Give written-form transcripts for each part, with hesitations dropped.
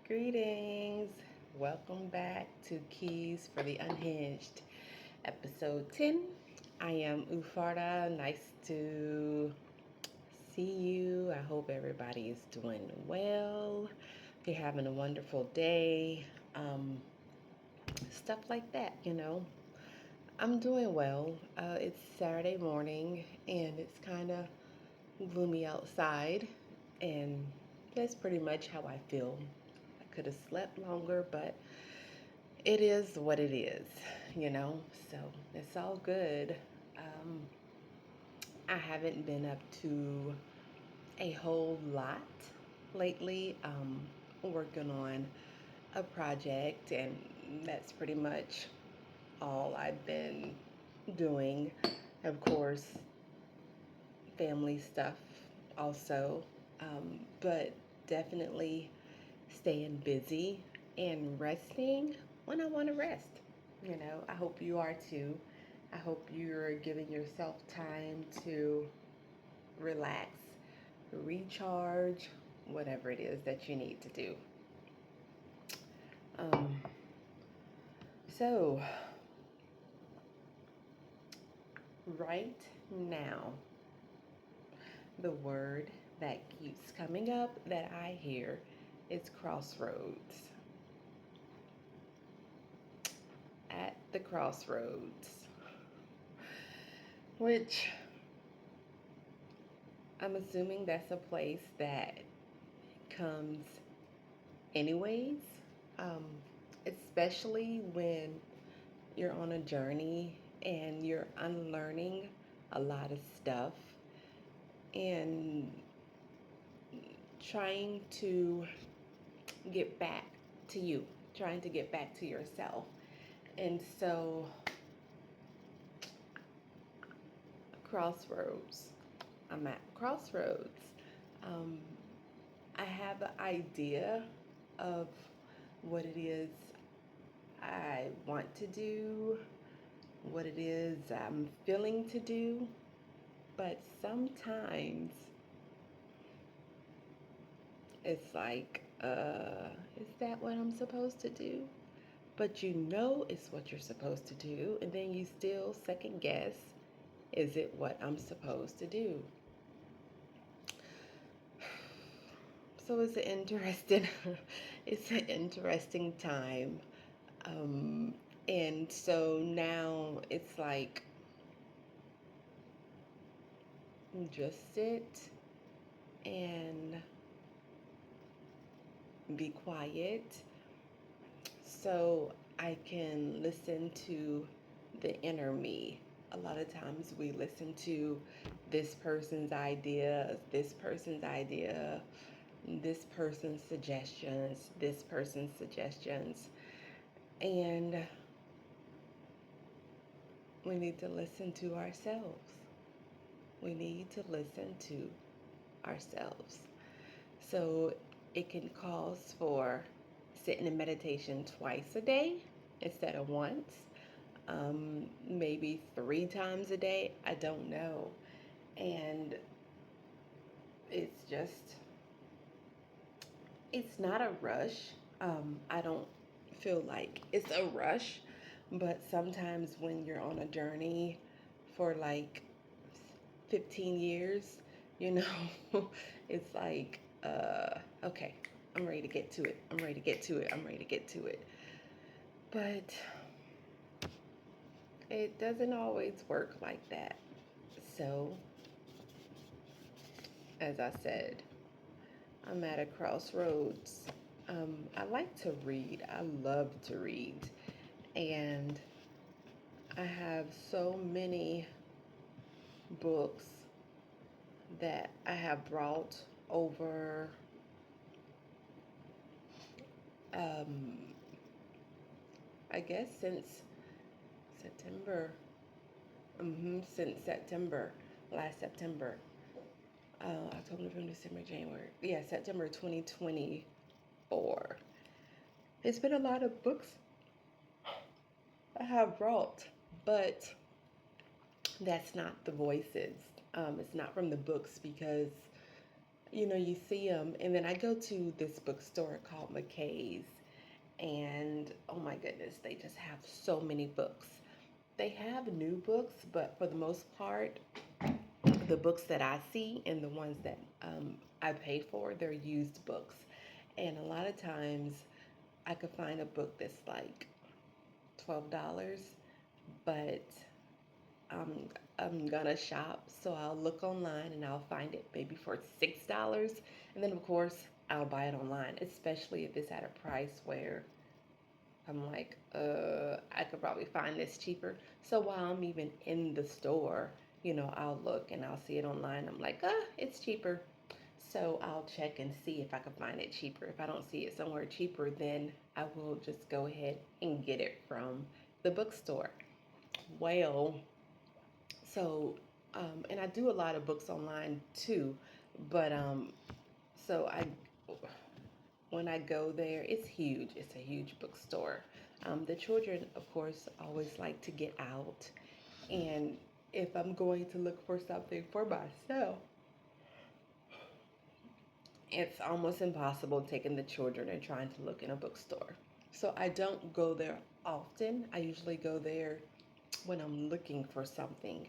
Greetings. Welcome back to Keys for the Unhinged, episode 10. I am upharah. Nice to see you. I hope everybody is doing well. You're having a wonderful day. Stuff like that. I'm doing well. It's Saturday morning and it's kind of gloomy outside, and that's pretty much how I feel. I could have slept longer, but it is what it is. So it's all good. Um, I haven't been up to a whole lot lately. Working on a project, and that's pretty much all I've been doing. Of course, family stuff also, but definitely staying busy and resting when I want to rest. I hope you are too. I hope you're giving yourself time to relax, recharge, whatever it is that you need to do. Um, so, right now, the word that keeps coming up that I hear is crossroads. At the crossroads, which I'm assuming that's a place that comes anyways, um, especially when you're on a journey and you're unlearning a lot of stuff and trying to get back to you, trying to get back to yourself. And so, crossroads. I'm at crossroads. Um, I have an idea of what it is I want to do, what it is I'm feeling to do, but sometimes it's like, is that what I'm supposed to do? But it's what you're supposed to do, and then you still second guess, is it what I'm supposed to do? So it's an interesting, it's an interesting time. And so now it's like, just sit and be quiet so I can listen to the inner me. A lot of times we listen to this person's idea, this person's suggestions, and we need to listen to ourselves. We need to listen to ourselves. So it can cause for sitting in meditation twice a day instead of once, maybe 3 times a day. I don't know. And it's just, it's not a rush. I don't feel like it's a rush, but sometimes when you're on a journey for like 15 years, you know, it's like, okay, I'm ready to get to it. I'm ready to get to it. I'm ready to get to it. But it doesn't always work like that. So, as I said, I'm at a crossroads. I like to read. I love to read. And I have so many books that I have brought over, um, I guess September. Since September, last September. October, November, December, January. Yeah, September 2024. It's been a lot of books I have brought, but that's not the voices. It's not from the books because, you see them, and then I go to this bookstore called McKay's, and oh my goodness, they just have so many books. They have new books, but for the most part, the books that I see and the ones that I paid for, they're used books. And a lot of times I could find a book that's like $12, but I'm, I'm gonna shop, so I'll look online and I'll find it maybe for $6. And then, of course, I'll buy it online, especially if it's at a price where I'm like, I could probably find this cheaper. So while I'm even in the store, I'll look and I'll see it online. I'm like, it's cheaper. So I'll check and see if I can find it cheaper. If I don't see it somewhere cheaper, then I will just go ahead and get it from the bookstore. Well, so, and I do a lot of books online too, but so when I go there, it's huge. It's a huge bookstore. The children, of course, always like to get out. And if I'm going to look for something for myself, it's almost impossible taking the children and trying to look in a bookstore. So I don't go there often. I usually go there when I'm looking for something.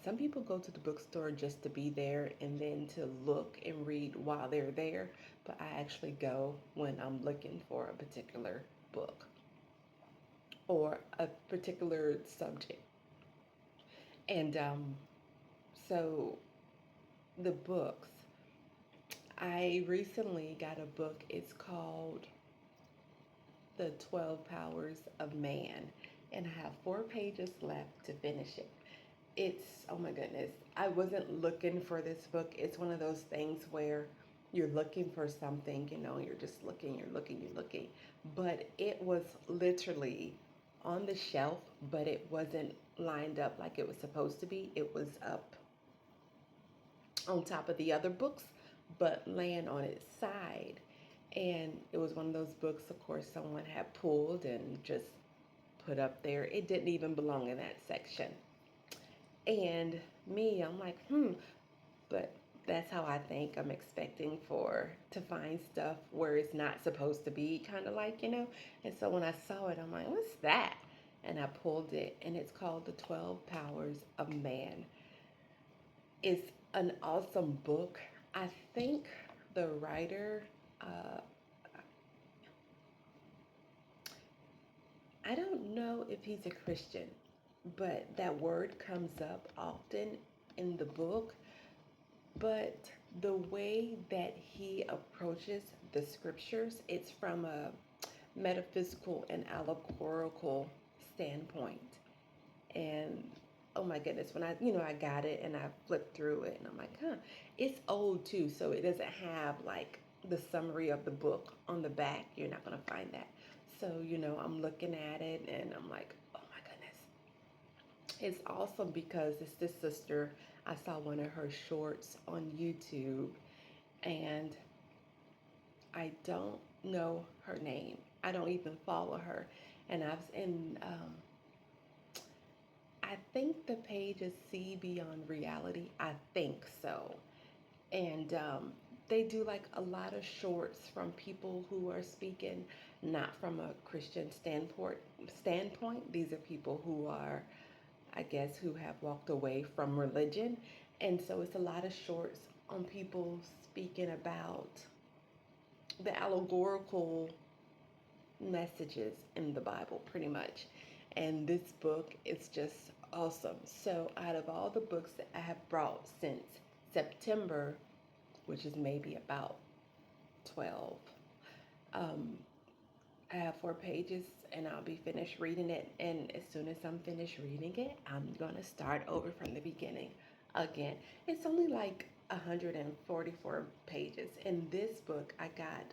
Some people go to the bookstore just to be there and then to look and read while they're there, but I actually go when I'm looking for a particular book or a particular subject. And so the books, I recently got a book. It's called The 12 Powers of Man, and I have 4 pages left to finish it. It's, oh my goodness, I wasn't looking for this book. It's one of those things where you're looking for something, you're just looking, you're looking. But it was literally on the shelf, but it wasn't lined up like it was supposed to be. It was up on top of the other books, but laying on its side. And it was one of those books, of course, someone had pulled and just put up there. It didn't even belong in that section. And me, I'm like, but that's how I think. I'm expecting for to find stuff where it's not supposed to be, kind of like. And so when I saw it, I'm like, what's that? And I pulled it, and it's called The 12 Powers of Man. It's an awesome book. I think the writer, uh, I don't know if he's a Christian, but that word comes up often in the book. But the way that he approaches the scriptures, it's from a metaphysical and allegorical standpoint. And oh my goodness, when I got it and I flipped through it and I'm like, it's old too, so it doesn't have like the summary of the book on the back. You're not going to find that. So, I'm looking at it and I'm like, oh my goodness. It's awesome because it's this sister. I saw one of her shorts on YouTube, and I don't know her name. I don't even follow her. I think the page is See Beyond Reality. I think so. And they do like a lot of shorts from people who are speaking not from a Christian standpoint. These are people who are, I guess, who have walked away from religion. And so it's a lot of shorts on people speaking about the allegorical messages in the Bible, pretty much. And this book is just awesome. So, out of all the books that I have brought since September, which is maybe about 12, um, I have 4 pages and I'll be finished reading it. And as soon as I'm finished reading it, I'm going to start over from the beginning again. It's only like 144 pages. And this book I got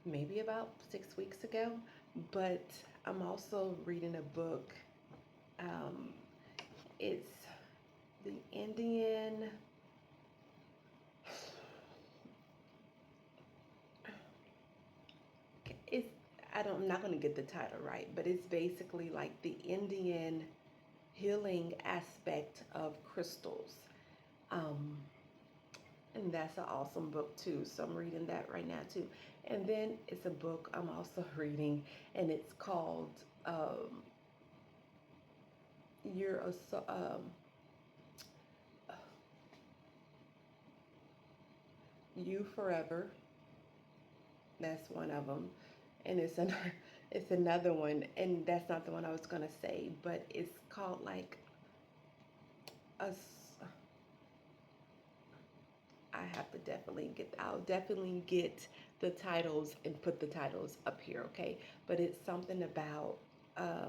maybe about 6 weeks ago, but I'm also reading a book. Um, it's the Indian. It's I'm not going to get the title right, but it's basically like the Indian healing aspect of crystals. Um, And that's an awesome book too. So I'm reading that right now too. And then it's a book I'm also reading, and it's called um, "You're a You Forever." That's one of them, and it's another one, and that's not the one I was gonna say, but it's called like a. I have to definitely get. I'll definitely get the titles and put the titles up here, okay? But it's something about uh,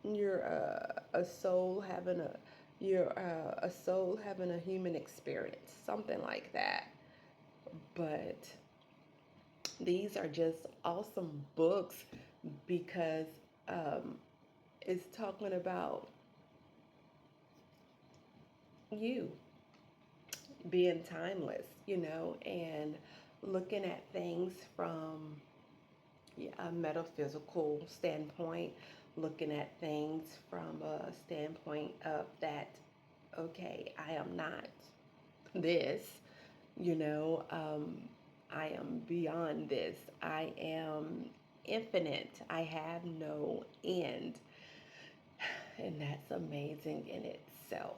you're a soul having a you're a soul having a human experience, something like that. But these are just awesome books because um, it's talking about you being timeless, and looking at things from a metaphysical standpoint, looking at things from a standpoint of that, okay, I am not this, you know, um, I am beyond this. I am infinite. I have no end. And that's amazing in itself.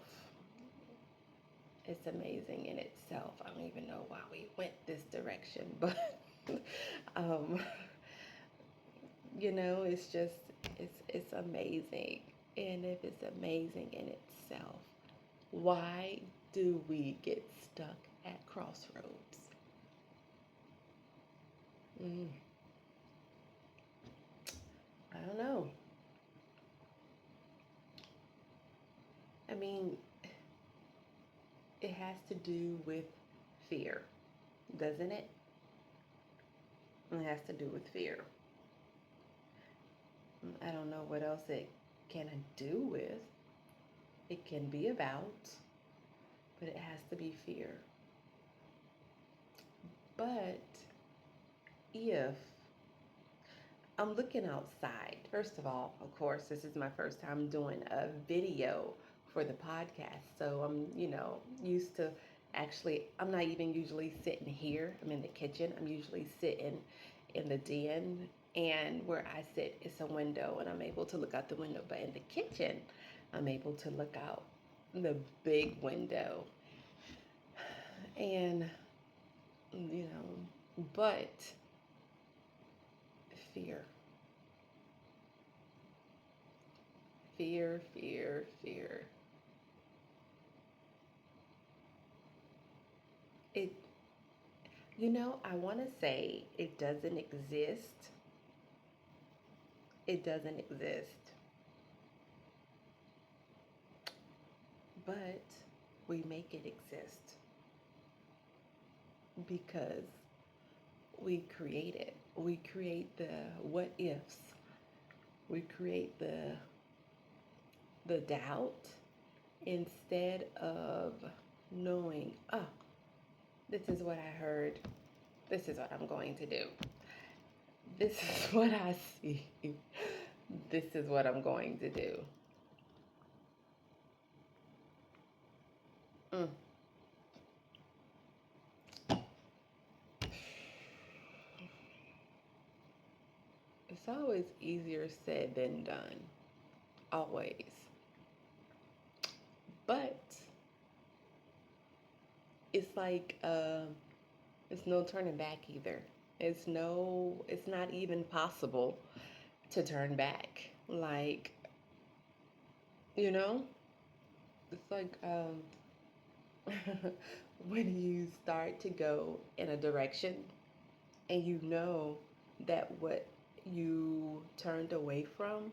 It's amazing in itself. I don't even know why we went this direction, but um, it's just it's amazing. And if it's amazing in itself, why do we get stuck at crossroads? Mm, I don't know. I mean, it has to do with fear, doesn't it? It has to do with fear. I don't know what else it can do with. It can be about, but it has to be fear. But if I'm looking outside, first of all, of course, this is my first time doing a video for the podcast. So I'm, used to actually, I'm not even usually sitting here. I'm in the kitchen. I'm usually sitting in the den. And where I sit is a window, and I'm able to look out the window. But in the kitchen, I'm able to look out the big window. And, but fear, fear, fear, fear. It, I want to say it doesn't exist. It doesn't exist, but we make it exist because we create it. We create the what ifs. We create the doubt instead of knowing, oh, this is what I heard. This is what I'm going to do. This is what I see. This is what I'm going to do. Mm. It's always easier said than done. Always. But it's like it's no turning back either. It's not even possible to turn back. Like, you know, it's like when you start to go in a direction and you know that what you turned away from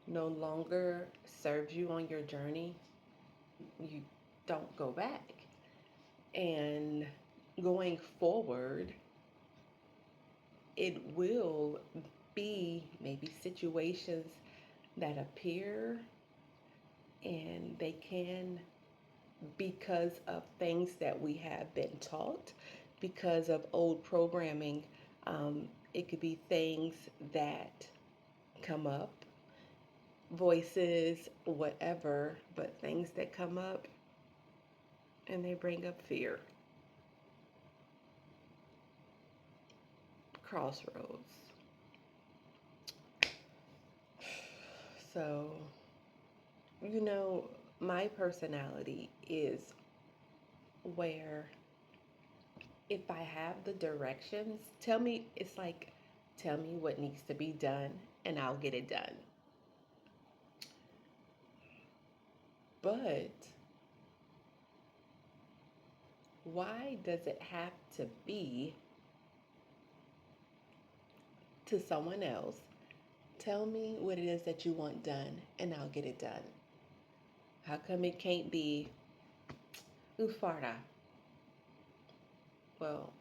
no longer serves you on your journey, you don't go back. And going forward, it will be maybe situations that appear, and they can, because of things that we have been taught, because of old programming. It could be things that come up, voices, whatever, but things that come up and they bring up fear. Crossroads. So, you know, my personality is where if I have the directions, it's like, tell me what needs to be done and I'll get it done. But why does it have to be to someone else? Tell me what it is that you want done and I'll get it done. How come it can't be upharah? Well,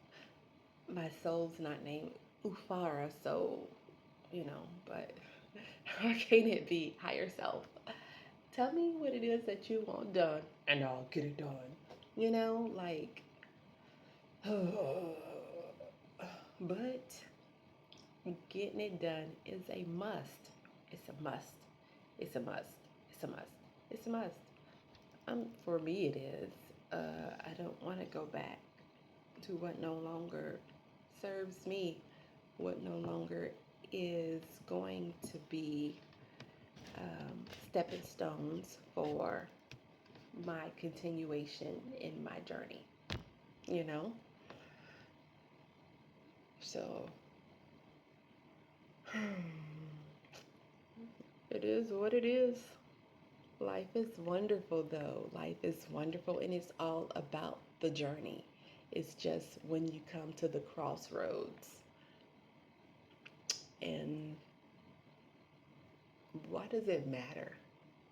my soul's not named upharah, so, but how can it be higher self? Tell me what it is that you want done and I'll get it done. Like, but getting it done is a must. It's a must. It's a must. It's a must. It's a must. For me, it is. I don't want to go back to what no longer serves me, what no longer is going to be stepping stones for my continuation in my journey, you know? So, it is what it is. Life is wonderful, though. Life is wonderful, and it's all about the journey. It's just when you come to the crossroads. And why does it matter?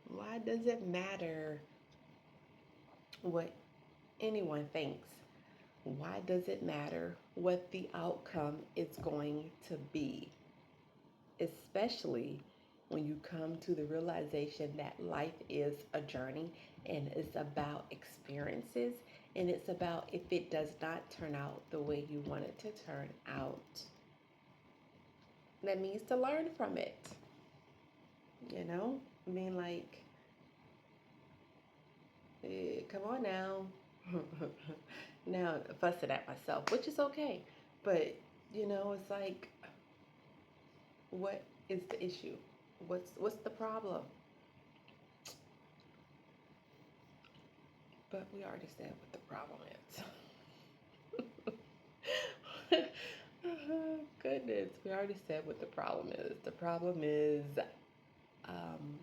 Why does it matter what anyone thinks? Why does it matter what the outcome is going to be? Especially when you come to the realization that life is a journey and it's about experiences, and it's about if it does not turn out the way you want it to turn out, that means to learn from it. I mean, like, come on now. Now, fussing at myself, which is okay. But, it's like, what is the issue? What's the problem? But we already said what the problem is. Goodness, we already said what the problem is. The problem is um,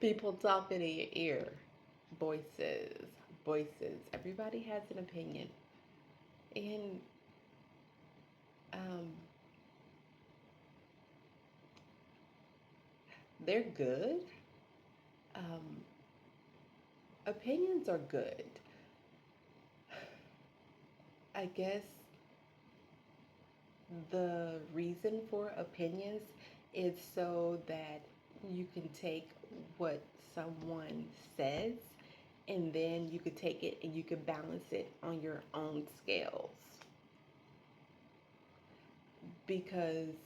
people talking in your ear, voices, voices. Everybody has an opinion, and um, they're good. Um, Opinions are good. I guess the reason for opinions is so that you can take what someone says and then you could take it and you can balance it on your own scales. Because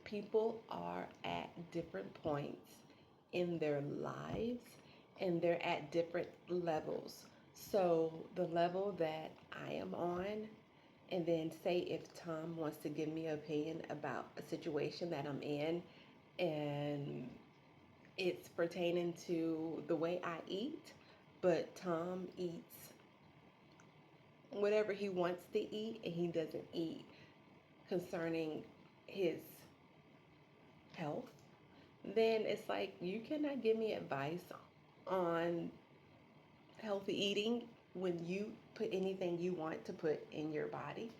people are at different points in their lives and they're at different levels. So, the level that I am on, and then say if Tom wants to give me an opinion about a situation that I'm in, and it's pertaining to the way I eat, but Tom eats whatever he wants to eat and he doesn't eat concerning his health, then it's like you cannot give me advice on healthy eating when you put anything you want to put in your body.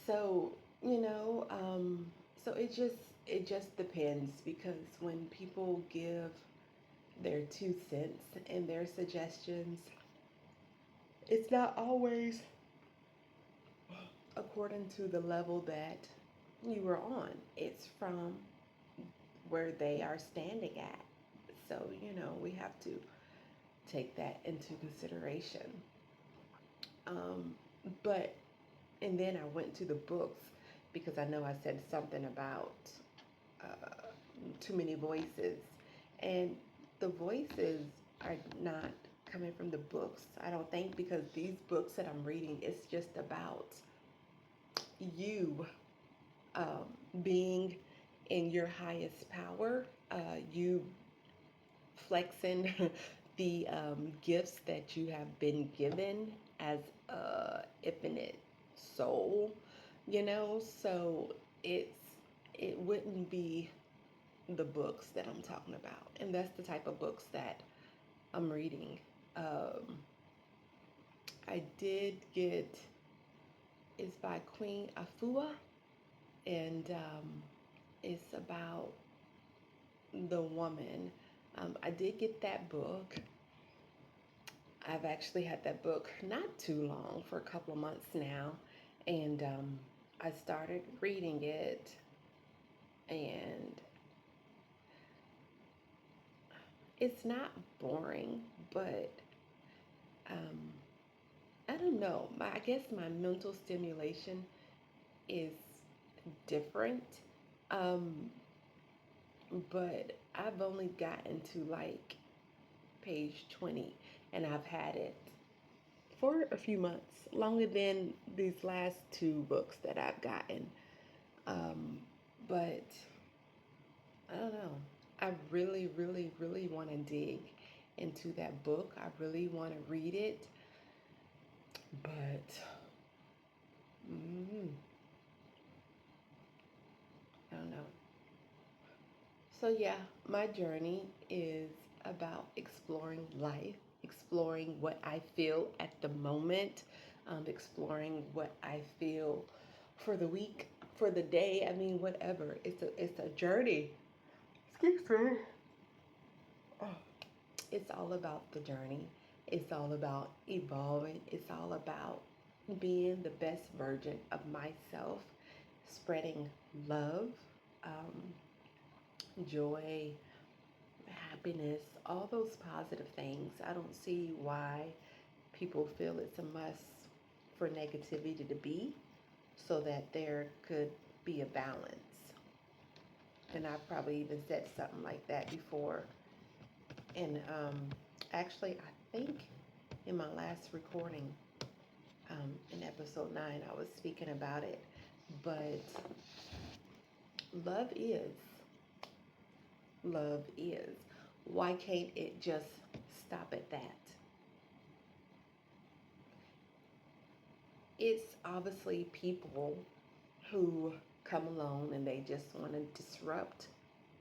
So, so it just depends, because when people give their 2 cents and their suggestions, it's not always according to the level that you were on. It's from where they are standing at. So, we have to take that into consideration. Um, but, and then I went to the books because I know I said something about too many voices. And the voices are not coming from the books. I don't think, because these books that I'm reading, it's just about you um, being in your highest power, you flexing the gifts that you have been given as a infinite soul, you know. So it's it wouldn't be the books that I'm talking about, and that's the type of books that I'm reading. Um, I did get it's by Queen Afua, and it's about the woman. I did get that book. I've actually had that book not too long, for a couple of months now, and I started reading it, and it's not boring, but um, I don't know. I guess my mental stimulation is different, um, but I've only gotten to like page 20, and I've had it for a few months, longer than these last two books that I've gotten. Um, but I don't know. I really, really, really want to dig into that book. I really want to read it, but mm, I don't know. So, yeah, my journey is about exploring life, exploring what I feel at the moment, exploring what I feel for the week, for the day. I mean, whatever. It's a journey. Excuse me. Oh, it's all about the journey. It's all about evolving. It's all about being the best version of myself, spreading love, um, joy, happiness, all those positive things. I don't see why people feel it's a must for negativity to be, so that there could be a balance. And I've probably even said something like that before. And actually, I think in my last recording, in episode 9, I was speaking about it. But love is. Love is. Why can't it just stop at that? It's obviously people who come along and they just want to disrupt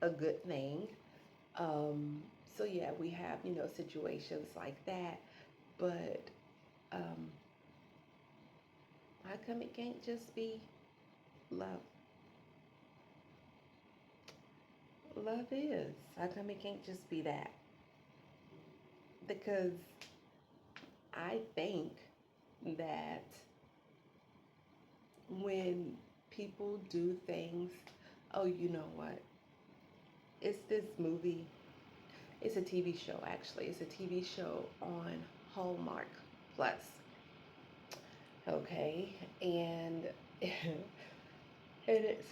a good thing. Um, so yeah, we have, situations like that, but um, how come it can't just be love? Love is. How come it can't just be that? Because I think that when people do things, oh, you know what? It's this movie. It's a TV show, actually. It's a TV show on Hallmark Plus. Okay, and and it's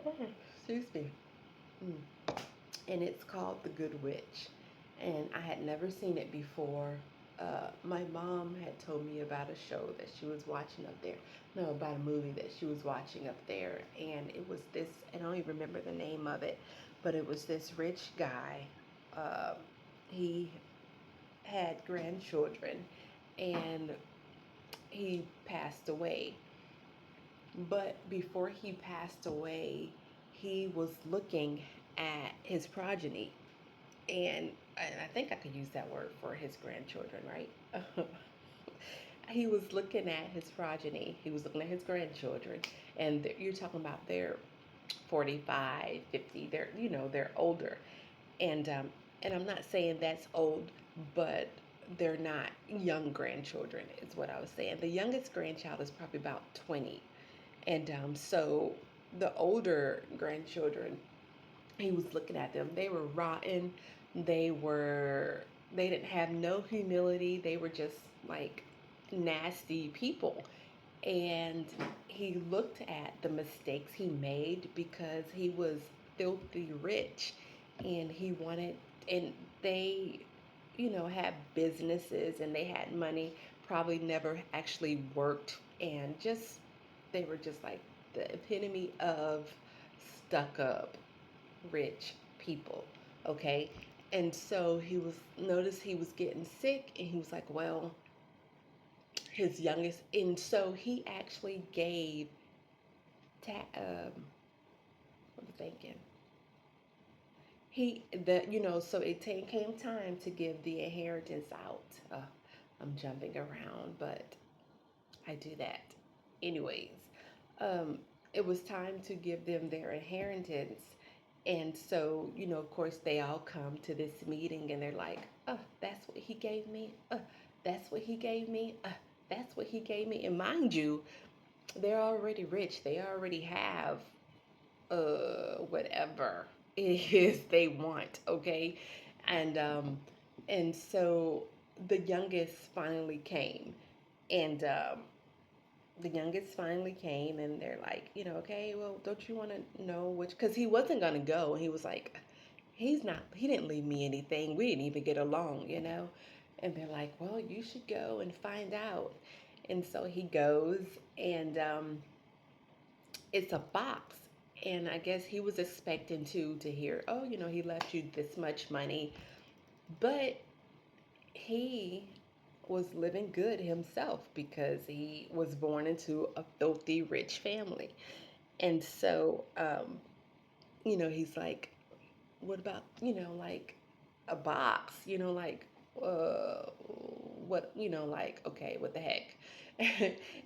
oh, excuse me. Mm. And it's called The Good Witch. And I had never seen it before. My mom had told me about a show that she was watching up there. No, about a movie that she was watching up there. And it was this, and I don't even remember the name of it, but it was this rich guy. Uh, he had grandchildren, and he passed away. But before he passed away, he was looking at his progeny, and I think I could use that word for his grandchildren, right? He was looking at his progeny. He was looking at his grandchildren, and you're talking about they're 45, 50. They're older, and and I'm not saying that's old, but they're not young grandchildren, is what I was saying. The youngest grandchild is probably about 20, and so the older grandchildren, he was looking at them. They were rotten. They were they didn't have no humility. They were just like nasty people. And he looked at the mistakes he made because he was filthy rich, and he wanted and they, had businesses and they had money, probably never actually worked, and just they were just like the epitome of stuck up rich people. Okay. And so noticed he was getting sick, and he was like, well, his youngest, and so he actually gave, what was I thinking? So came time to give the inheritance out. I'm jumping around, but I do that. Anyways, um, it was time to give them their inheritance. And so, of course, they all come to this meeting and they're like, oh, that's what he gave me. That's what he gave me. That's what he gave me. And mind you, they're already rich. They already have whatever it is they want, okay? And so the youngest finally came, and and they're like, okay, well, don't you want to know which? Because he wasn't gonna go, and he was like, he didn't leave me anything. We didn't even get along. And they're like, well, you should go and find out. And so he goes, and it's a box. And I guess he was expecting to hear, oh, he left you this much money. But he was living good himself because he was born into a filthy rich family. And so, he's like, what about, like a box, like, what, like, okay, what the heck?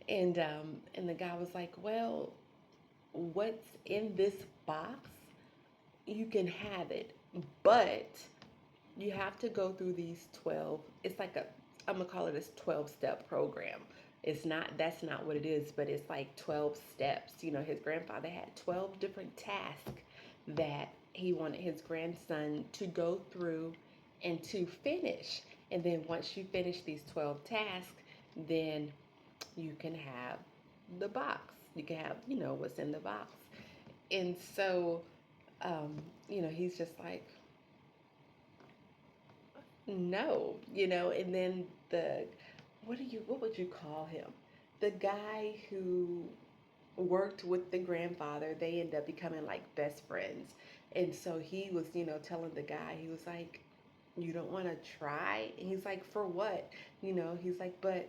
And the guy was like, well, what's in this box, you can have it, but you have to go through these 12, it's like I'm gonna call it a 12-step program. That's not what it is, but it's like 12 steps. His grandfather had 12 different tasks that he wanted his grandson to go through and to finish. And then once you finish these 12 tasks, then you can have the box. You can have, what's in the box. And so, he's just like, no, and then what would you call him? The guy who worked with the grandfather, they end up becoming like best friends. And so he was, telling the guy, he was like, you don't want to try? And he's like, for what? He's like, but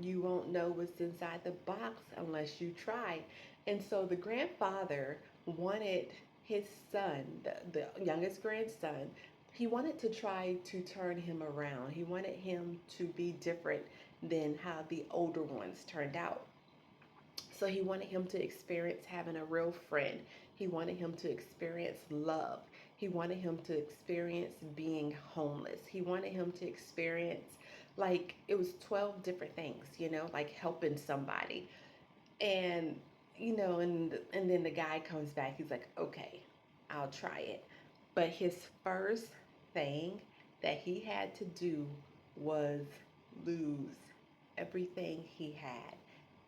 you won't know what's inside the box unless you try. And so the grandfather wanted his son, the youngest grandson, he wanted to try to turn him around. He wanted him to be different than how the older ones turned out. So he wanted him to experience having a real friend. He wanted him to experience love. He wanted him to experience being homeless. He wanted him to experience, like, it was 12 different things, like helping somebody. And, and then the guy comes back. He's like, okay, I'll try it. But his first thing that he had to do was lose everything he had.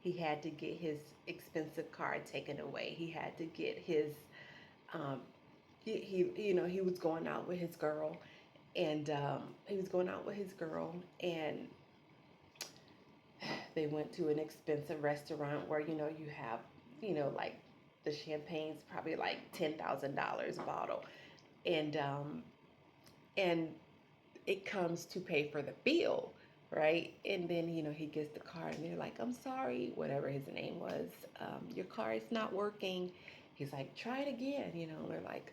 He had to get his expensive car taken away. He had to get his, um, he was going out with his girl, and they went to an expensive restaurant where, you have, like the champagne's probably like $10,000 a bottle, and and it comes to pay for the bill, right? And then, he gets the car, and they're like, I'm sorry, whatever his name was, your car is not working. He's like, try it again, and they're like,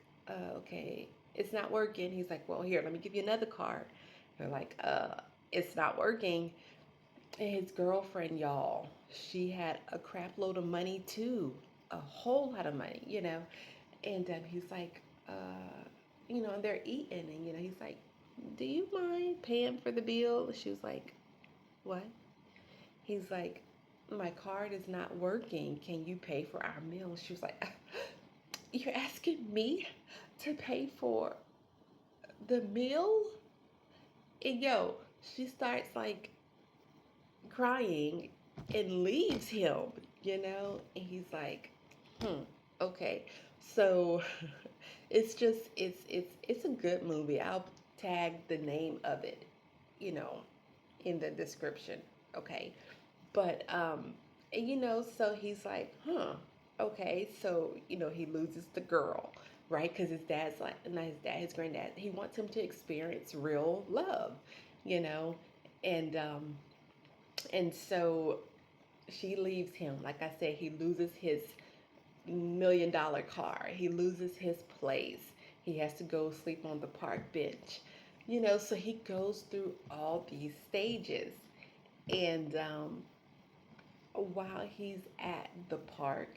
okay, it's not working. He's like, well, here, let me give you another card. They're like, it's not working. And his girlfriend, y'all, she had a crap load of money too, a whole lot of money, and he's like, and they're eating, and he's like, do you mind paying for the bill? She was like, what? He's like, my card is not working. Can you pay for our meal? She was like, you're asking me to pay for the meal? And she starts like crying and leaves him. And he's like, okay. So It's just it's a good movie. I'll tag the name of it, you know, in the description. Okay. But so he's like, huh, okay, so he loses the girl, right? Because his dad's like, not his dad, his granddad. He wants him to experience real love, you know, and so she leaves him. Like I said, he loses his $1 million car. He loses his place. He has to go sleep on the park bench, So he goes through all these stages, and while he's at the park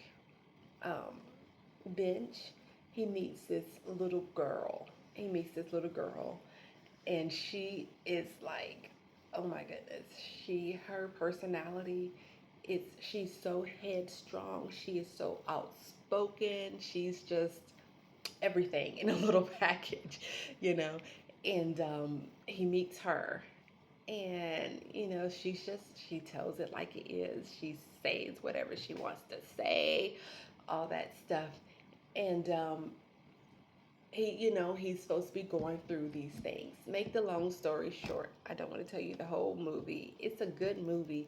um, bench, he meets this little girl. He meets this little girl, and she is like, oh my goodness, her personality, she's so headstrong. She is so outspoken. She's just everything in a little package, you know. And he meets her, and she tells it like it is. She says whatever she wants to say, all that stuff. And he's supposed to be going through these things. Make the long story short, I don't want to tell you the whole movie. It's a good movie,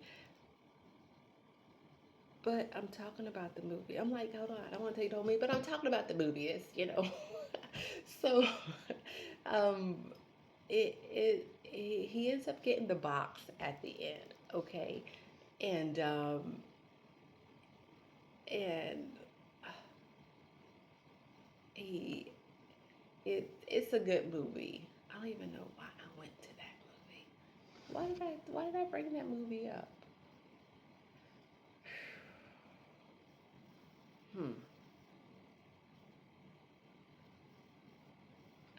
but I'm talking about the movie. I'm like, hold on, I don't want to tell you the whole movie, but I'm talking about the movie. So um he ends up getting the box at the end, okay? And and he it's a good movie. I don't even know why I went to that movie. Why did I bring that movie up? Hmm.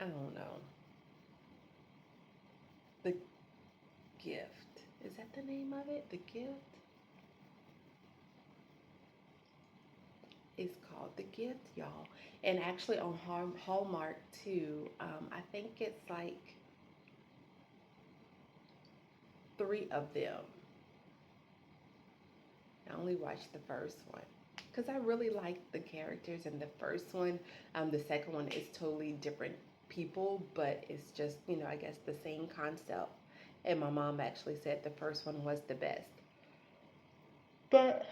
I don't know. The Gift. Is that the name of it? The Gift? It's called The Gift, y'all. And actually on Hallmark too. I think it's like three of them. I only watched the first one because I really liked the characters in the first one. The second one is totally different people, but it's just, I guess the same concept. And my mom actually said the first one was the best. But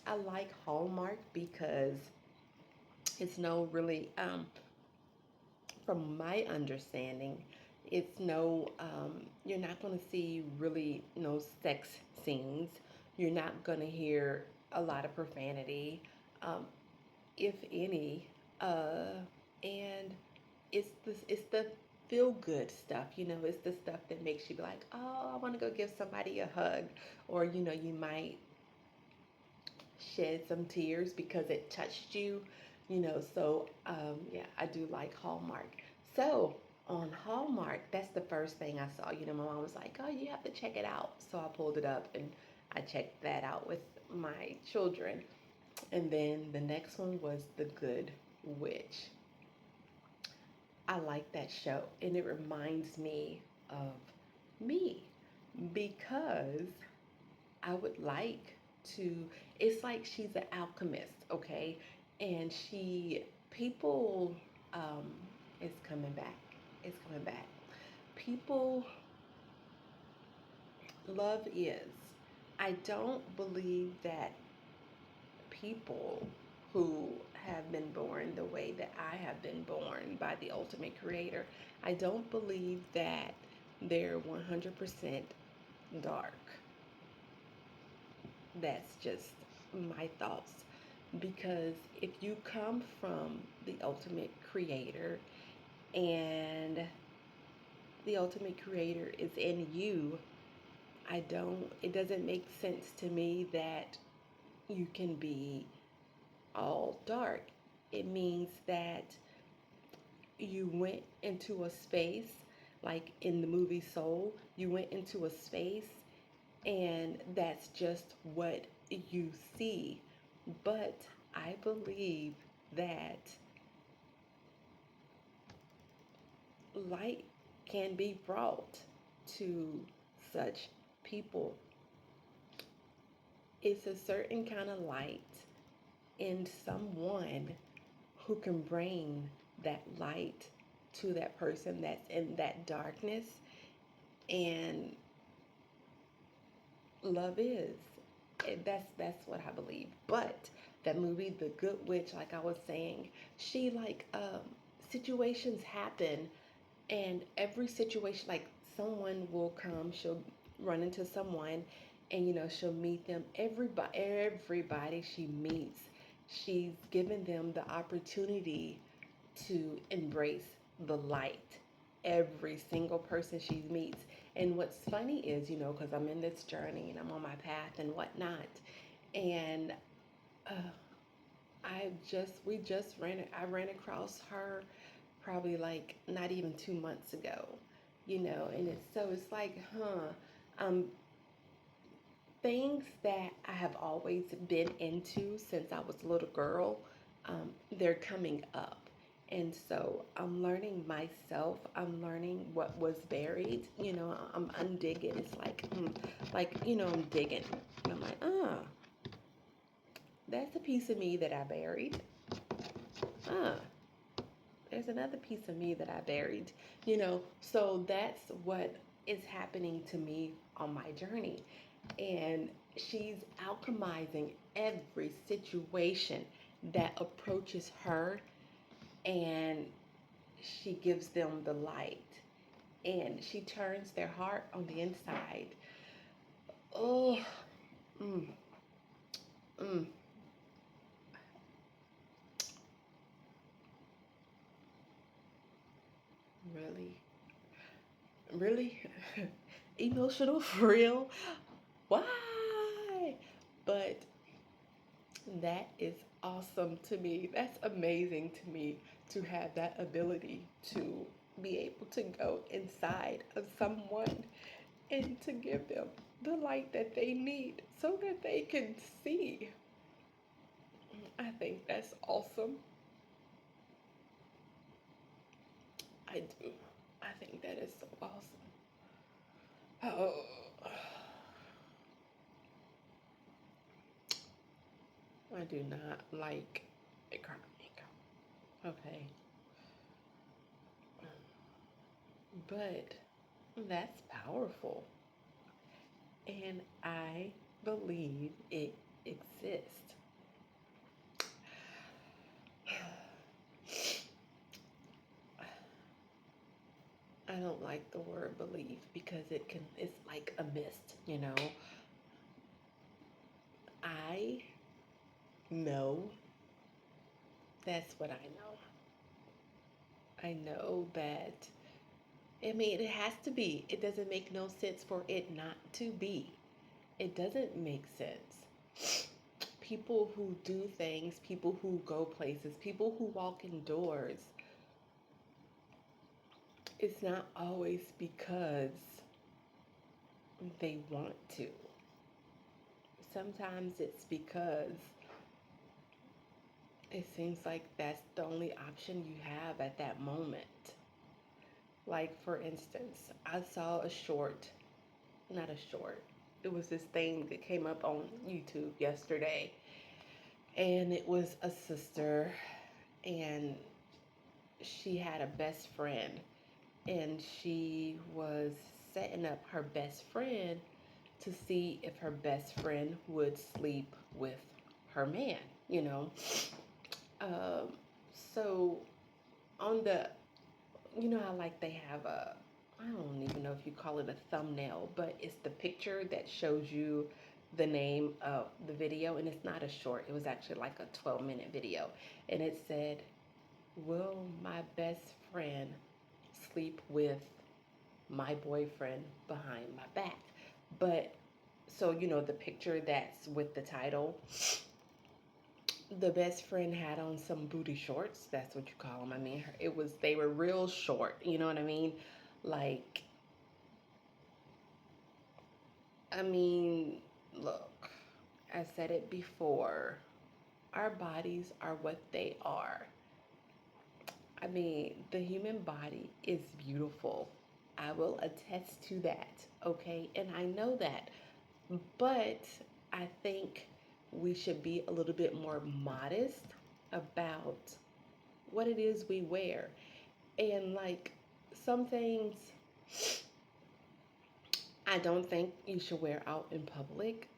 I like Hallmark because it's no really, from my understanding, it's no, you're not going to see really no sex scenes. You're not going to hear a lot of profanity, um, if any. And it's the feel good stuff. It's the stuff that makes you be like, oh, I want to go give somebody a hug, or you might shed some tears because it touched you. So yeah, I do like Hallmark. So on Hallmark, that's the first thing I saw. My mom was like, oh, you have to check it out. So I pulled it up and I checked that out with my children. And then the next one was The Good Witch. I like that show, and it reminds me of me because I would like to. It's like she's an alchemist, okay? And people, um, it's coming back. It's coming back. People, love is. I don't believe that people who have been born the way that I have been born by the ultimate creator, I don't believe that they're 100% dark. That's just my thoughts. Because if you come from the ultimate creator and the ultimate creator is in you, it doesn't make sense to me that you can be all dark. It means that you went into a space, like in the movie Soul, you went into a space and that's just what you see. But I believe that light can be brought to such people. It's a certain kind of light. in someone who can bring that light to that person that's in that darkness. And love is. That's what I believe. But that movie, The Good Witch, like I was saying, she like situations happen, and every situation, like someone will come, she'll run into someone, and she'll meet them. Everybody she meets, she's given them the opportunity to embrace the light. Every single person she meets. And what's funny is, because I'm in this journey and I'm on my path and whatnot, and uh, I ran across her probably like not even 2 months ago, and it's like, um, things that I have always been into since I was a little girl, they're coming up. And so I'm learning myself. I'm learning what was buried. I'm digging. It's like, I'm digging. And I'm like, that's a piece of me that I buried. Ah, there's another piece of me that I buried. So that's what is happening to me on my journey. And she's alchemizing every situation that approaches her, and she gives them the light, and she turns their heart on the inside. Oh, mm, mm, really, really emotional for real. Why? But that is awesome to me. That's amazing to me to have that ability to be able to go inside of someone and to give them the light that they need so that they can see. I think that's awesome. I do. I think that is so awesome. Oh, I do not like crying. Okay. But that's powerful. And I believe it exists. I don't like the word believe because it's like a mist. I know that's what I know. I know that, I mean, it has to be. It doesn't make no sense for it not to be. It doesn't make sense. People who do things, people who go places, people who walk indoors, it's not always because they want to. Sometimes it's because it seems like that's the only option you have at that moment. Like, for instance, I saw a short, not a short, it was this thing that came up on YouTube yesterday. And it was a sister, and she had a best friend. And she was setting up her best friend to see if her best friend would sleep with her man, you know. Um, so on the, how like they have a, I don't even know if you call it a thumbnail, but it's the picture that shows you the name of the video, and it's not a short. It was actually like a 12-minute video, and it said, "Will my best friend sleep with my boyfriend behind my back?" But so the picture that's with the title, the best friend had on some booty shorts. That's what you call them. I mean, they were real short. You know what I mean? Like, I mean, look, I said it before. Our bodies are what they are. I mean, the human body is beautiful. I will attest to that, okay? And I know that. But I think we should be a little bit more modest about what it is we wear. And like some things I don't think you should wear out in public.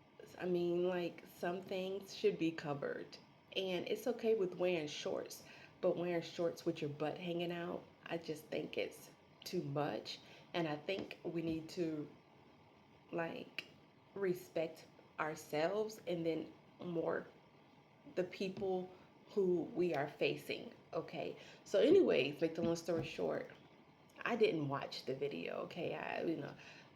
I mean, like some things should be covered. And it's okay with wearing shorts, but wearing shorts with your butt hanging out, I just think it's too much. And I think we need to like respect ourselves and then more the people who we are facing. Okay. So anyways, make the long story short, I didn't watch the video. Okay.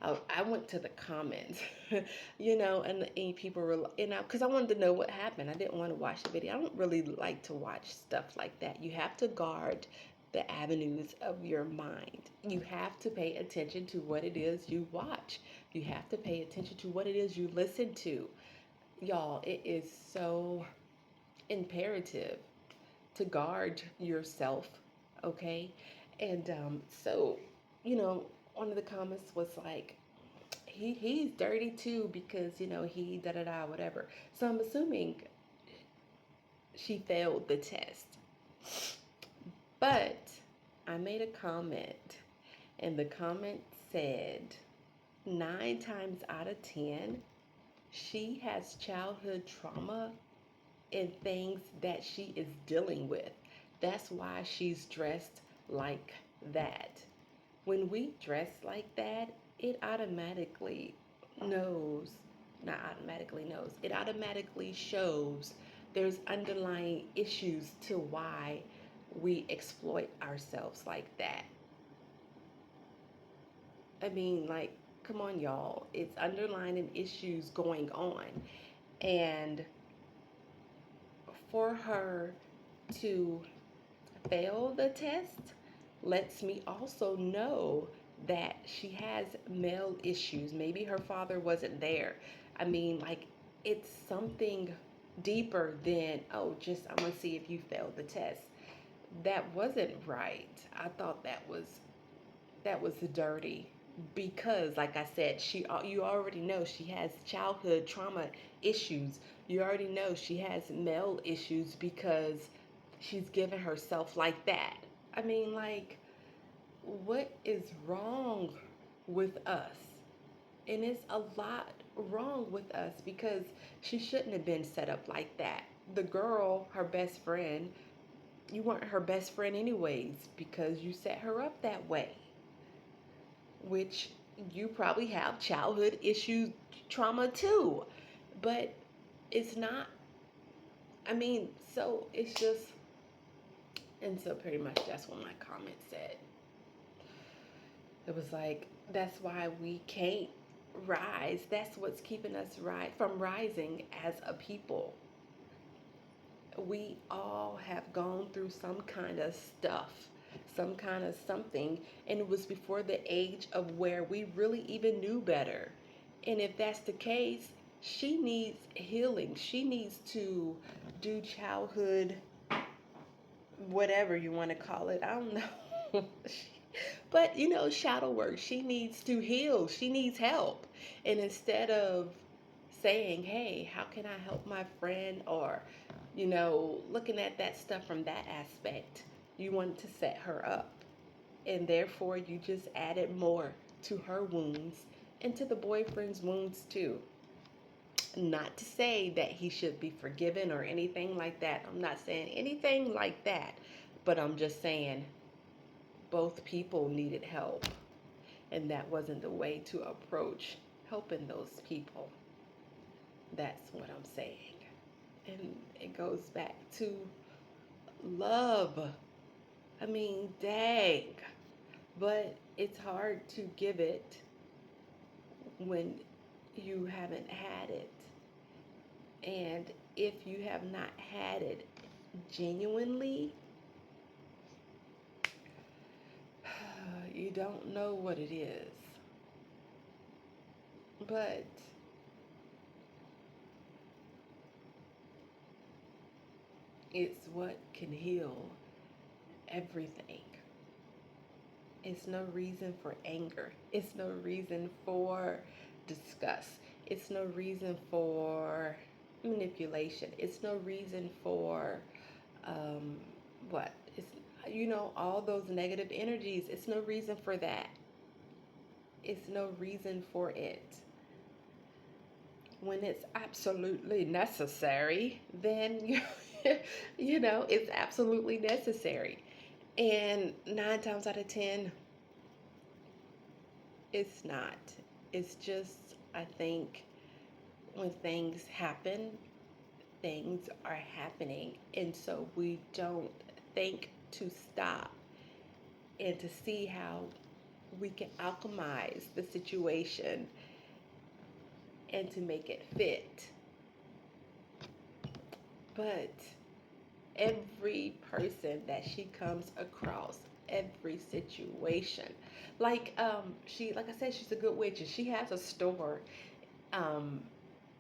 I went to the comments, and people were, because I wanted to know what happened. I didn't want to watch the video. I don't really like to watch stuff like that. You have to guard the avenues of your mind. You have to pay attention to what it is you watch. You have to pay attention to what it is you listen to. Y'all, it is so imperative to guard yourself, okay? And so, you know, one of the comments was like, he's dirty too because he da da da whatever. So I'm assuming she failed the test. But I made a comment, and the comment said 9 times out of 10 she has childhood trauma and things that she is dealing with. That's why she's dressed like that. When we dress like that, it automatically knows, not automatically knows, it automatically shows there's underlying issues to why we exploit ourselves like that. I mean, like, come on, y'all. It's underlying issues going on. And for her to fail the test lets me also know that she has male issues. Maybe her father wasn't there. I mean, like, it's something deeper than, oh, just I'm gonna see if you failed the test. That wasn't right. I thought that was dirty because, like I said, you already know she has childhood trauma issues. You already know she has male issues because she's given herself like that. I mean, like, what is wrong with us? And it's a lot wrong with us because she shouldn't have been set up like that. The girl, her best friend, you weren't her best friend anyways because you set her up that way, which you probably have childhood issues, trauma too. But it's not, I mean, so it's just, and so pretty much that's what my comment said. It was like, that's why we can't rise. That's what's keeping us from rising as a people. We all have gone through some kind of stuff, some kind of something, and it was before the age of where we really even knew better. And if that's the case, she needs healing. She needs to do childhood, whatever you want to call it. I don't know. But shadow work. She needs to heal. She needs help. And instead of saying, hey, how can I help my friend? Or, looking at that stuff from that aspect, you want to set her up. And therefore, you just added more to her wounds and to the boyfriend's wounds too. Not to say that he should be forgiven or anything like that. I'm not saying anything like that. But I'm just saying both people needed help. And that wasn't the way to approach helping those people. That's what I'm saying. And it goes back to love. I mean, dang. But it's hard to give it when you haven't had it. And if you have not had it genuinely, you don't know what it is. But it's what can heal everything. It's no reason for anger. It's no reason for disgust. It's no reason for manipulation. It's no reason for um, what? It's, all those negative energies. It's no reason for that. It's no reason for it. When it's absolutely necessary, then it's absolutely necessary. And 9 times out of 10, it's not. It's just, I think, when things happen, things are happening. And so we don't think to stop and to see how we can alchemize the situation and to make it fit. But every person that she comes across, every situation, like I said, she's a good witch, and she has a store um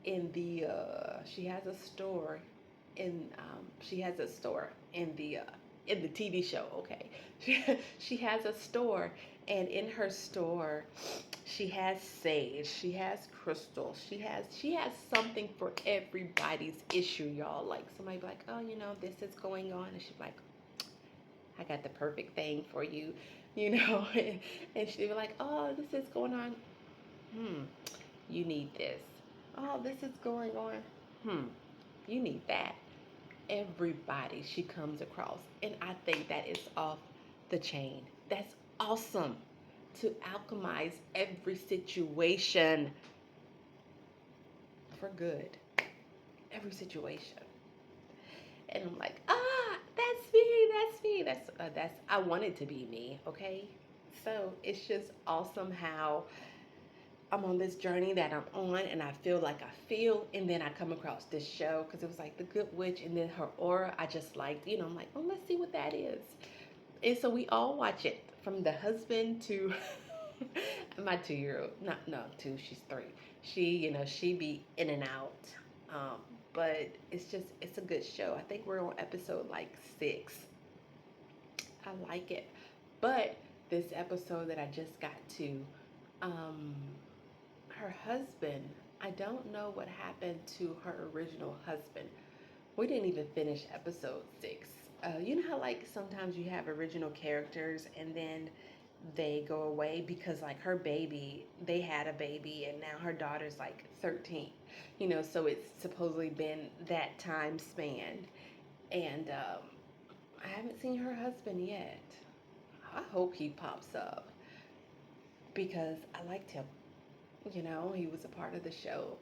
in the she has a store in the TV show. Okay, she has a store, and in her store, she has sage, she has crystals, she has something for everybody's issue, y'all. Like somebody be like, oh, this is going on, and she's like, I got the perfect thing for you, and she'd be like, oh, this is going on. You need this. Oh, this is going on. You need that. Everybody she comes across. And I think that is off the chain. That's awesome, to alchemize every situation for good. Every situation. And I'm like, that's me, that's me. That's I want it to be me, okay? So it's just awesome how I'm on this journey that I'm on, and I feel like and then I come across this show because it was like the Good Witch, and then her aura I just liked. I'm like, oh, let's see what that is. And so we all watch it, from the husband to my 2-year-old. No, two. She's 3. She be in and out. But it's a good show. I think we're on episode like 6. I like it, but this episode that I just got to, um, her husband, I don't know what happened to her original husband. We didn't even finish episode 6. You know how like sometimes you have original characters and then they go away because like they had a baby, and now her daughter's like 13. So it's supposedly been that time span, and I haven't seen her husband yet. I hope he pops up because I liked him. He was a part of the show.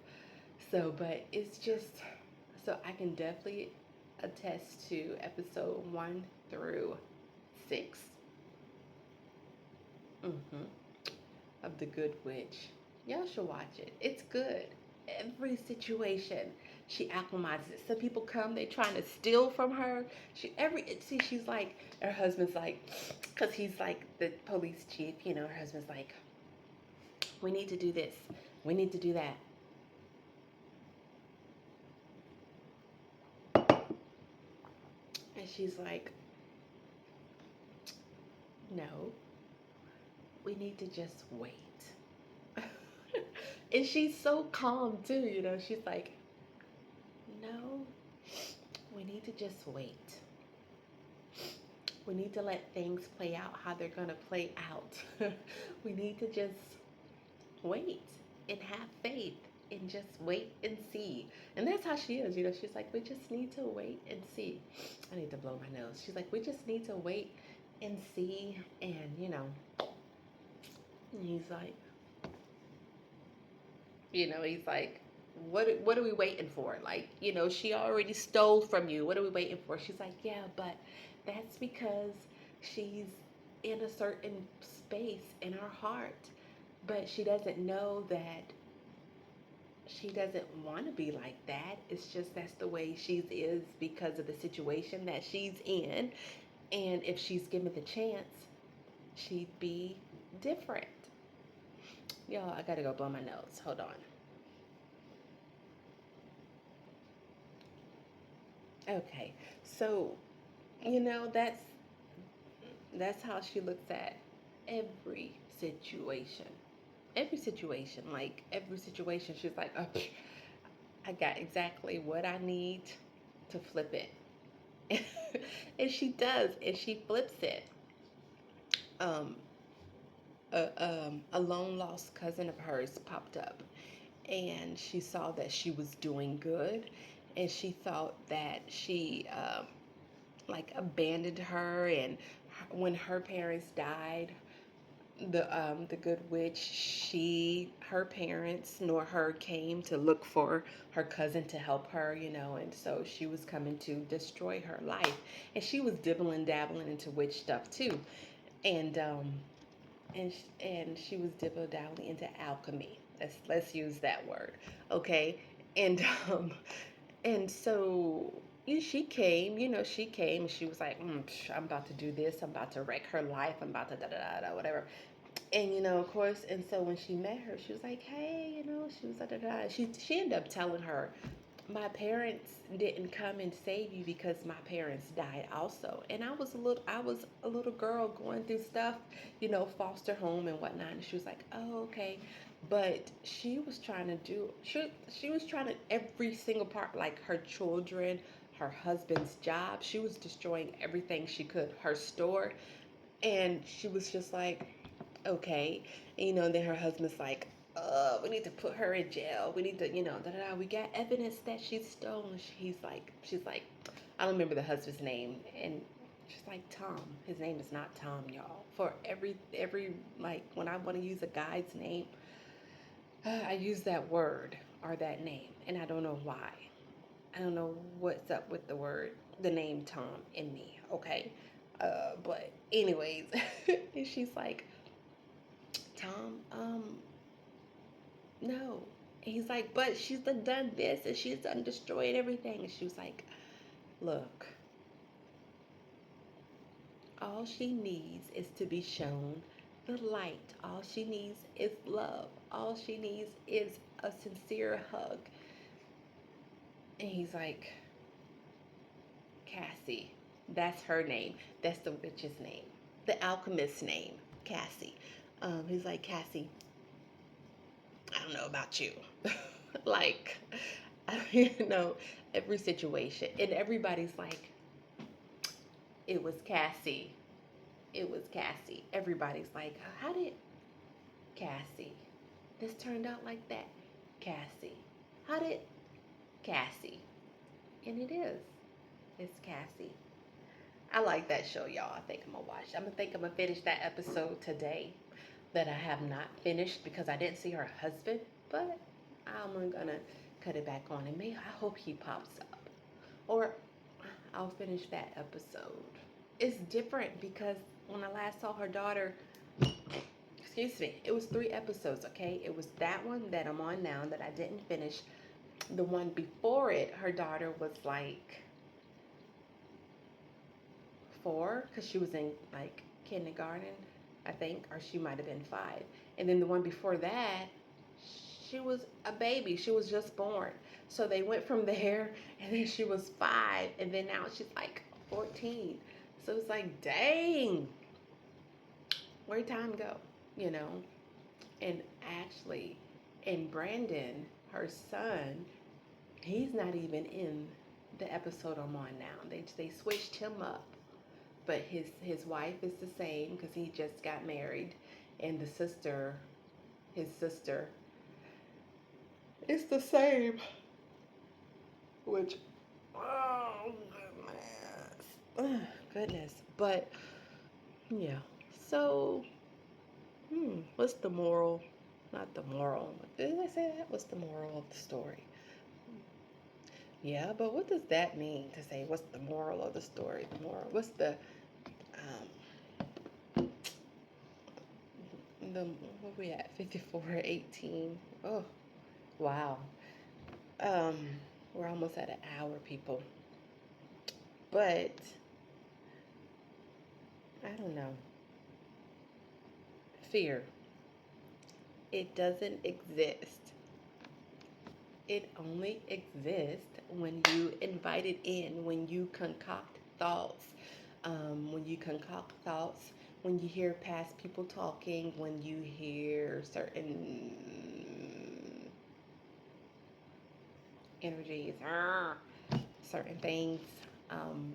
So, but it's just, so I can definitely attest to episode 1 through 6 of The Good Witch. Y'all should watch it. It's good. Every situation, she acclimatizes it. Some people come, they trying to steal from her. She's like, her husband's like, because he's like the police chief, her husband's like, we need to do this. We need to do that. And she's like, no, we need to just wait. And she's so calm too, She's like, no, we need to just wait. We need to let things play out how they're going to play out. We need to just wait and have faith and just wait and see. And that's how she is, She's like, we just need to wait and see. I need to blow my nose. She's like, we just need to wait and see. And, and he's like, what are we waiting for? Like, she already stole from you. What are we waiting for? She's like, yeah, but that's because she's in a certain space in her heart. But she doesn't know that she doesn't want to be like that. It's just that's the way she is because of the situation that she's in. And if she's given the chance, she'd be different. Y'all, I gotta go blow my nose. Hold on. Okay, so that's how she looks at every situation. Every situation, like every situation, she's like, oh, I got exactly what I need to flip it. And she does, and she flips it. Um, a long lost cousin of hers popped up, and she saw that she was doing good, and she thought that she like abandoned her, and when her parents died, the good witch, her parents nor her came to look for her cousin to help her, and so she was coming to destroy her life, and she was dibbling dabbling into witch stuff too, and and she was dibbling dabbling into alchemy. Let's use that word, okay, and and so she came, she came and she was like, I'm about to do this. I'm about to wreck her life. I'm about to da da da da, whatever. And, of course, and so when she met her, she was like, hey, she was da da da. She ended up telling her, my parents didn't come and save you because my parents died also. And I was a little girl going through stuff, foster home and whatnot. And she was like, oh, okay. But she was trying to she was trying to every single part, like her children, her husband's job. She was destroying everything she could, her store. And she was just like, okay. And, then her husband's like, we need to put her in jail. We need to, da da da. We got evidence that she's stolen. She's like, I don't remember the husband's name. And she's like, Tom. His name is not Tom, y'all. For every, like, when I want to use a guy's name, I use that word or that name. And I don't know why. I don't know what's up with the name Tom in me, okay? But anyways, and she's like, Tom, no. And he's like, but she's done this and she's done destroyed everything. And she was like, look, all she needs is to be shown the light. All she needs is love. All she needs is a sincere hug. And he's like, Cassie, that's her name. That's the witch's name. The alchemist's name, Cassie. He's like, Cassie, I don't know about you. Like, every situation. And everybody's like, it was Cassie. It was Cassie. Everybody's like, how did Cassie? This turned out like that. Cassie. How did Cassie? And it is. It's Cassie. I like that show, y'all. I think I'm gonna watch. I'm gonna finish that episode today that I have not finished because I didn't see her husband, but I'm gonna cut it back on and maybe I hope he pops up. Or I'll finish that episode. It's different because when I last saw her daughter, excuse me, it was 3 episodes, okay? It was that one that I'm on now that I didn't finish. The one before it, her daughter was like 4 because she was in like kindergarten, I think, or she might have been 5. And then the one before that, she was a baby. She was just born. So they went from there, and then she was 5, and then now she's like 14. So it's like, dang, where'd time go? You know? And actually, and Brandon, her son, he's not even in the episode I'm on now. They switched him up, but his wife is the same because he just got married, and his sister, is the same. Which, oh goodness, goodness. But yeah. So, what's the moral? Not the moral. Did I say that? What's the moral of the story? Yeah, but what does that mean to say what's the moral of the story? The moral. What's the what we at? 54:18. Oh, wow. Um, we're almost at an hour, people. But I don't know. Fear. It doesn't exist. It only exists when you invite it in, when you concoct thoughts. When you hear past people talking, when you hear certain energies, certain things um,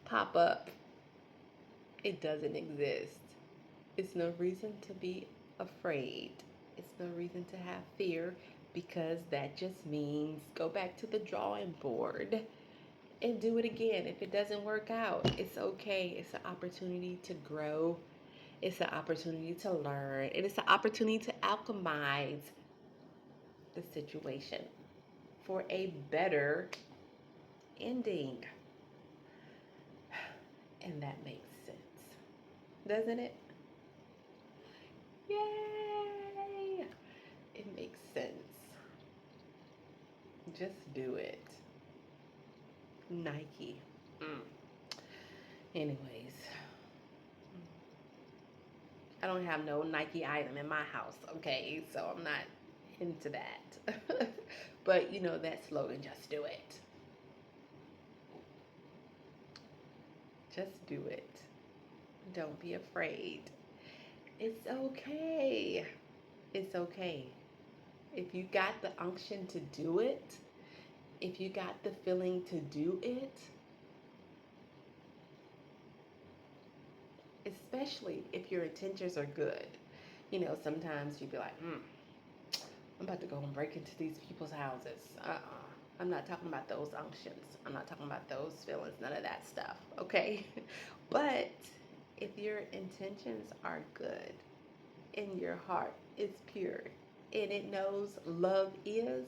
pop up. It doesn't exist. It's no reason to be afraid. It's no reason to have fear because that just means go back to the drawing board and do it again. If it doesn't work out, it's okay. It's an opportunity to grow. It's an opportunity to learn. And it's an opportunity to alchemize the situation for a better ending. And that makes sense, doesn't it? Yay! It makes sense. Just do it. Nike. Mm. Anyways, I don't have no Nike item in my house, okay? So I'm not into that. But you know that slogan, just do it. Just do it. Don't be afraid. It's okay. It's okay. If you got the unction to do it, if you got the feeling to do it, especially if your intentions are good. You know, sometimes you'd be like, I'm about to go and break into these people's houses. I'm not talking about those unctions. I'm not talking about those feelings, none of that stuff, okay? But if your intentions are good and your heart is pure and it knows love is,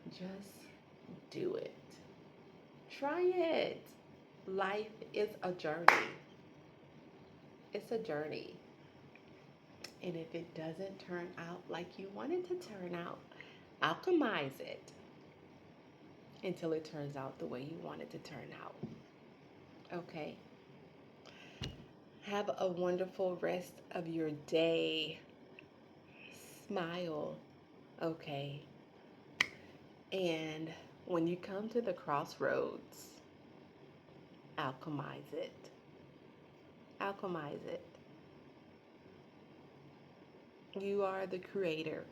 just do it. Try it. Life is a journey. It's a journey. And if it doesn't turn out like you want it to turn out, alchemize it until it turns out the way you want it to turn out. Okay? Have a wonderful rest of your day. Smile. Okay? And when you come to the crossroads, alchemize it. Alchemize it. You are the creator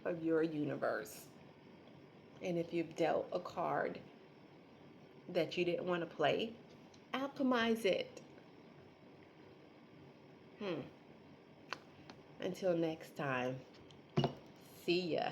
of your universe. And if you've dealt a card that you didn't want to play, alchemize it. Until next time, see ya.